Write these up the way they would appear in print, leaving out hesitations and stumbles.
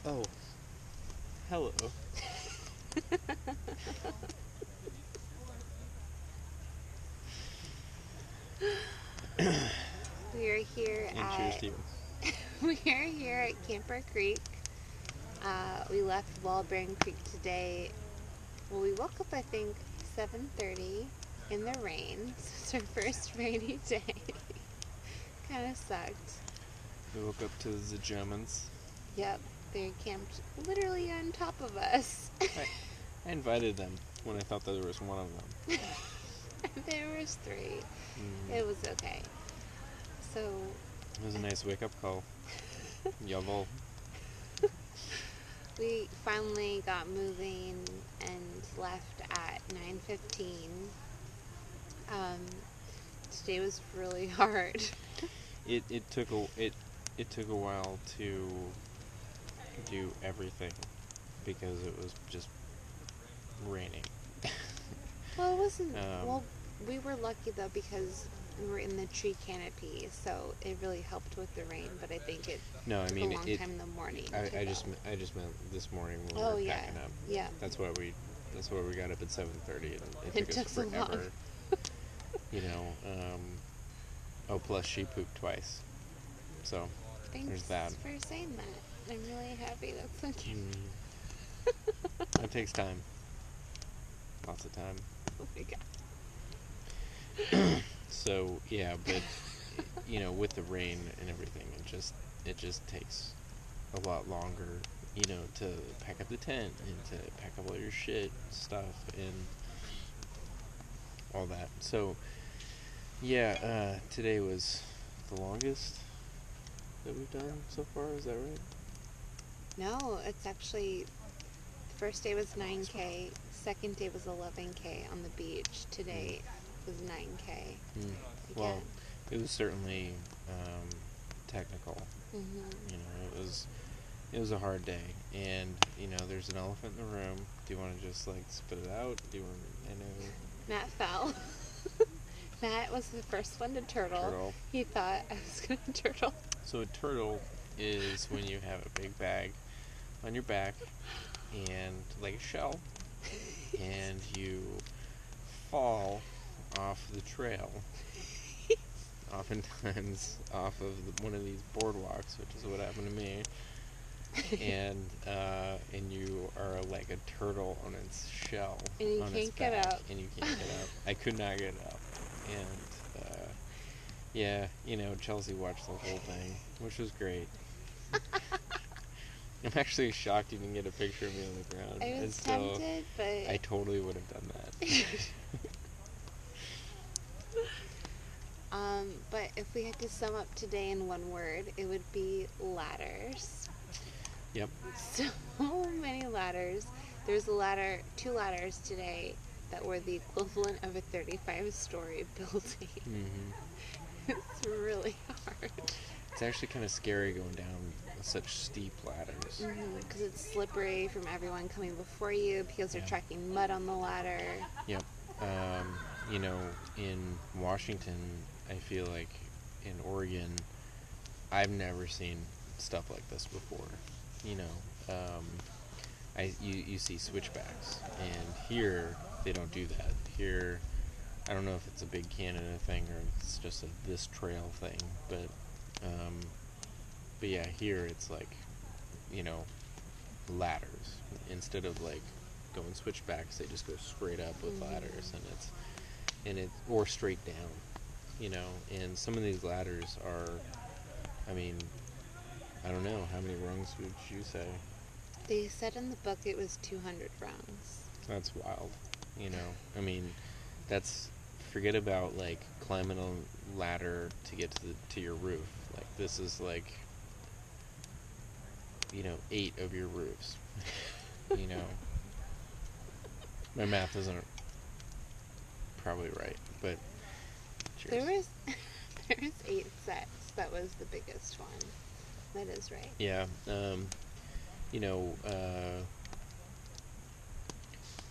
Oh, hello. We are here And cheers at to you. we are here at Camper Creek. We left Walbran Creek today. Well, we woke up I think 7:30 in the rain. So it's our first rainy day. Kind of sucked. We woke up to the Germans. Yep, they camped literally on top of us. I invited them when I thought that there was one of them. There was three. Mm. It was okay. So It was a nice wake up call. Yavel. we finally got moving and left at 9:15. Um, Today was really hard. It took a while to do everything because it was just raining. Well, it wasn't. um, Well, we were lucky though because we were in the tree canopy, so it really helped with the rain. But I think it no, I took mean a long it. time in the morning. I just meant this morning when we Oh were yeah, packing up. yeah. That's why we got up at 7:30 and It took us took so long. forever. You know. Oh, plus she pooped twice. So Thanks there's that. for saying that. I'm really happy. That's so cute. It takes time. Lots of time. Oh my god. So yeah, but with the rain and everything, it just takes a lot longer, to pack up the tent and to pack up all your shit stuff and all that. So yeah, today was the longest that we've done so far. Is that right? No, it's actually the first day was 9K. Second day was 11K on the beach. Today was 9K. Mm. Again. Well, it was certainly technical. Mm-hmm. It was a hard day, and there's an elephant in the room. Do you want to just like spit it out? Do you want? I know. Matt fell. Matt was the first one to turtle. He thought I was going to turtle. So a turtle is when you have a big bag on your back and like a shell, and you fall off the trail. Oftentimes off of one of these boardwalks, which is what happened to me. And you are like a turtle on its shell, and you on can't its get back, up. and you can't get up. I could not get up, and yeah, Chelsea watched the whole thing, which was great. I'm actually shocked you didn't get a picture of me on the ground. I was tempted, but I totally would have done that. But if we had to sum up today in one word, it would be ladders. Yep. So many ladders. There's two ladders today that were the equivalent of a 35-story building. Mm-hmm. It's really hard. It's actually kind of scary going down such steep ladders. Because it's slippery from everyone coming before you because they're tracking mud on the ladder. Yep. In Washington, I feel like in Oregon, I've never seen stuff like this before. You see switchbacks, and here they don't do that. Here, I don't know if it's a big Canada thing or if it's just this trail thing, but yeah, here it's like, ladders instead of like going switchbacks. They just go straight up with ladders, and it or straight down, and some of these ladders are, I mean, I don't know, how many rungs would you say? They said in the book it was 200 rungs. That's wild, I mean, forget about like climbing a ladder to get to your roof. Like this is like, 8 of your roofs. My math isn't probably right, but cheers. There was 8 sets. That was the biggest one. That is right. Yeah.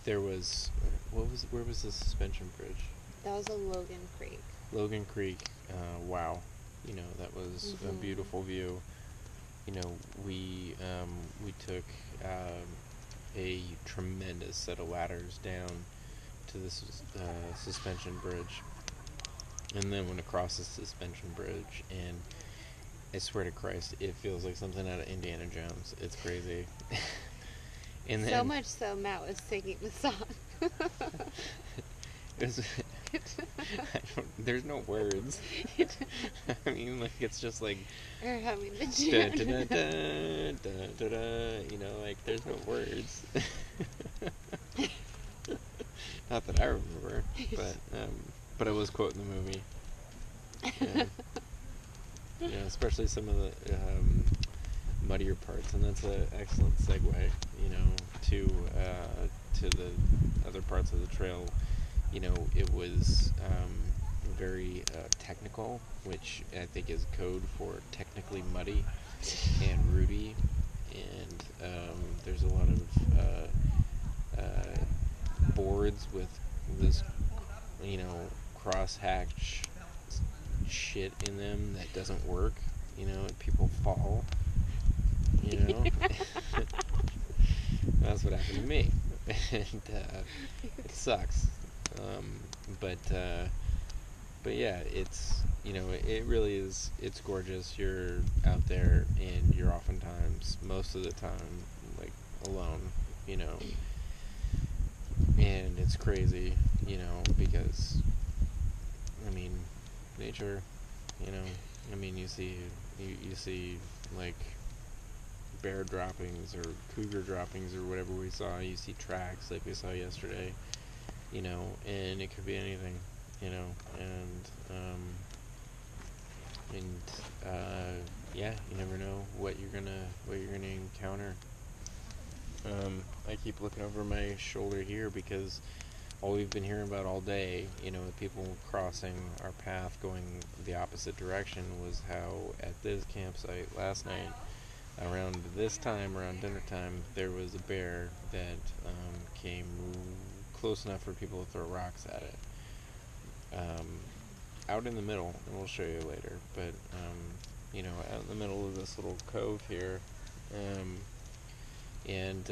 There was where was the suspension bridge? That was a Logan Creek. Logan Creek. Wow. That was a beautiful view. you know, we took a tremendous set of ladders down to this suspension bridge, and then went across the suspension bridge, and I swear to Christ, it feels like something out of Indiana Jones. It's crazy. And So then much so Matt was singing the song. it was, there's no words. I mean, like, it's just like Or humming the da da tune. da da da da. You know, like, there's no words. Not that I remember, but I was quoting the movie. Yeah, yeah, especially some of the muddier parts, and that's an excellent segue, you know, to the other parts of the trail. You know, it was very technical, which I think is code for technically muddy and rooty, and there's a lot of boards with this, you know, cross-hatch shit in them that doesn't work, you know, and people fall, you know. That's what happened to me. And it sucks. Um, but yeah, it's, you know, it really is, it's gorgeous. You're out there and you're oftentimes, most of the time, like, alone, you know. And it's crazy, you know, because, I mean, nature, you know, I mean, you see like bear droppings or cougar droppings or whatever we saw. You see tracks like we saw yesterday, you know, and it could be anything, you know, yeah, you never know what you're gonna encounter. I keep looking over my shoulder here because all we've been hearing about all day, you know, with people crossing our path going the opposite direction, was how at this campsite last night, around this time, around dinner time, there was a bear that came close enough for people to throw rocks at it. Out in the middle, and we'll show you later, but you know, out in the middle of this little cove here, and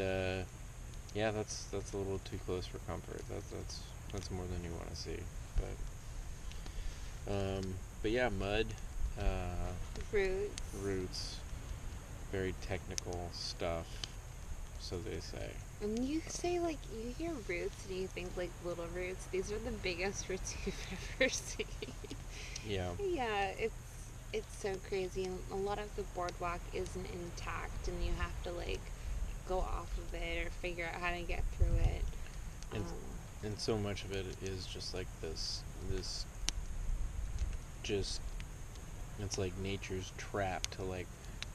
yeah, that's a little too close for comfort. That's more than you want to see, but yeah, mud, uh, Roots. roots, very technical stuff, so they say. And you say, like, you hear roots and you think, like, little roots. These are the biggest roots you've ever seen. Yeah. Yeah, it's so crazy. And a lot of the boardwalk isn't intact, and you have to, like, go off of it or figure out how to get through it. And and so much of it is just like this just, it's like nature's trap to, like,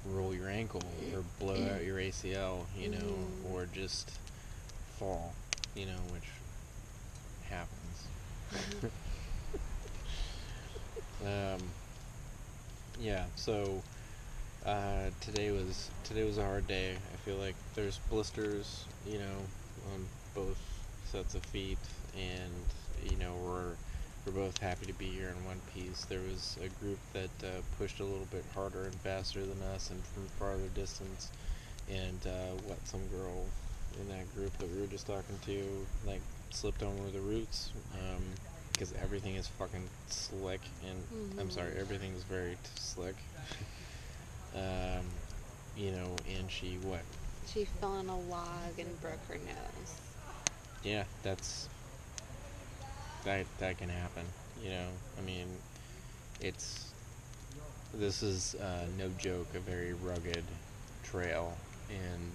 roll your ankle or blow out your ACL, you know, or just fall, you know, which happens. Yeah, so today was a hard day. I feel like there's blisters, you know, on both sets of feet, and you know, we're both happy to be here in one piece. There was a group that pushed a little bit harder and faster than us and from farther distance, and some girl in that group that we were just talking to, like, slipped on one of the roots, because everything is fucking slick, and I'm sorry, everything is very slick. You know, and she fell on a log and broke her nose. yeah, that can happen, you know. I mean, this is no joke, a very rugged trail, and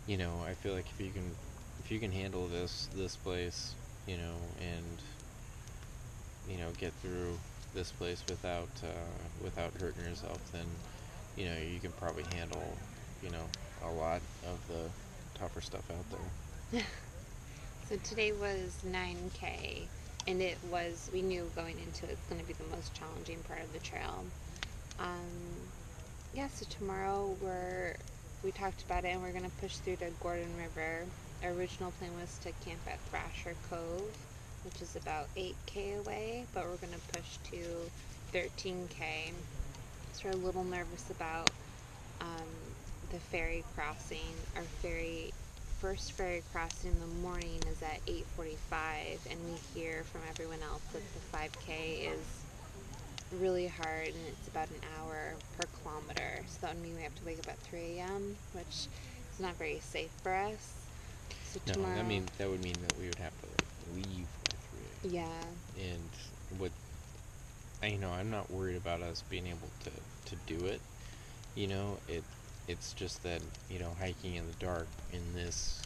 you know, I feel like if you can handle this place, you know, and you know, get through this place without hurting yourself, then you know, you can probably handle, you know, a lot of the tougher stuff out there. So today was 9K, and we knew going into it, it's going to be the most challenging part of the trail. Yeah, so tomorrow we talked about it, and we're going to push through to Gordon River. Our original plan was to camp at Thrasher Cove, which is about 8K away, but we're going to push to 13K. So we're a little nervous about um, the ferry crossing. Our first ferry crossing in the morning is at 8:45, and we hear from everyone else that the 5K is really hard, and it's about an hour per kilometer. So that would mean we have to wake up at 3 a.m., which is not very safe for us. So No, tomorrow, that would mean that we would have to like leave by 3 a.m. yeah, And what I'm not worried about us being able to do it. It's just that hiking in the dark in this